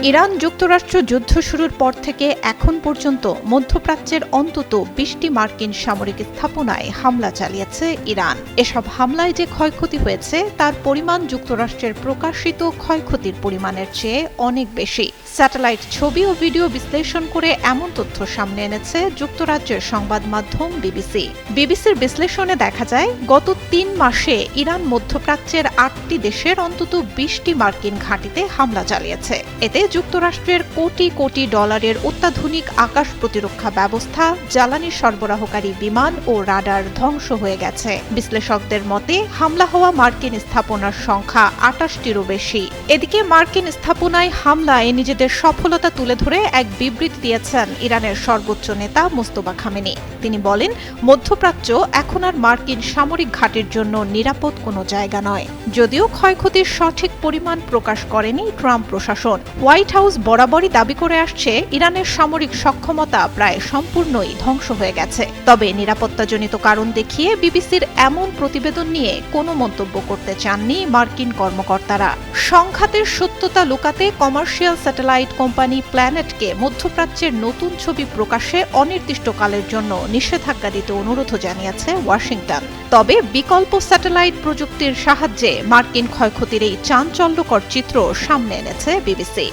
Iran যুক্তরাষ্ট্র যুদ্ধ শুরুর পর থেকে এখন পর্যন্ত মধ্যপ্রাচ্যের অন্তত ২০টি মার্কিন সামরিক স্থাপনায় হামলা চালিয়েছে ইরান। এসব হামলায় যে ক্ষয়ক্ষতি হয়েছে তার পরিমাণ যুক্তরাষ্ট্রের প্রকাশিত ক্ষয়ক্ষতির পরিমাণের চেয়ে অনেক বেশি। স্যাটেলাইট ছবি ও ভিডিও বিশ্লেষণ করে এমন তথ্য সামনে এনেছে যুক্তরাজ্যের সংবাদ মাধ্যম বিবিসি। বিবিসির বিশ্লেষণে দেখা যায়, গত ৩ মাসে ইরান মধ্যপ্রাচ্যের ৮টি দেশের অন্তত ২০টি মার্কিন ঘাঁটিতে হামলা চালিয়েছে। এতে যুক্তরাষ্ট্রের কোটি কোটি ডলারের অত্যাধুনিক আকাশ প্রতিরক্ষা ব্যবস্থা, জ্বালানি সরবরাহকারী বিমান ও রাডার ধ্বংস হয়ে গেছে। বিশ্লেষকদের মতে, হামলা হওয়া মার্কিন স্থাপনার সংখ্যা ২৮টিরও বেশি। এদিকে মার্কিন স্থাপনায় হামলায় নিজেদের সফলতা তুলে ধরে এক বিবৃতি দিয়েছেন ইরানের সর্বোচ্চ নেতা মোস্তফা খামেনি। তিনি বলেন, মধ্যপ্রাচ্য এখন আর মার্কিন সামরিক ঘাঁটির জন্য নিরাপদ কোনো জায়গা নয়। যদিও ক্ষয়ক্ষতির সঠিক পরিমাণ প্রকাশ করেনি ট্রাম্প প্রশাসন। হোয়াইট হাউস বরাবরই দাবি করে আসছে, ইরানের সামরিক সক্ষমতা প্রায় সম্পূর্ণই ধ্বংস হয়ে গেছে। তবে নিরাপত্তাজনিত কারণ দেখিয়ে বিবিসির এমন প্রতিবেদন নিয়ে কোনো মন্তব্য করতে চাননি মার্কিন কর্মকর্তারা। সংঘাতের সত্যতা লুকাতে কমার্শিয়াল স্যাটেলাইট কোম্পানি প্ল্যানেটকে মধ্যপ্রাচ্যের নতুন ছবি প্রকাশে অনির্দিষ্টকালের জন্য নিষেধাজ্ঞা দিতে অনুরোধ জানিয়েছে ওয়াশিংটন। তবে বিকল্প স্যাটেলাইট প্রযুক্তির সাহায্যে মার্কিন ক্ষয়ক্ষতির এই চাঞ্চল্যকর চিত্র সামনে এনেছে বিবিসি।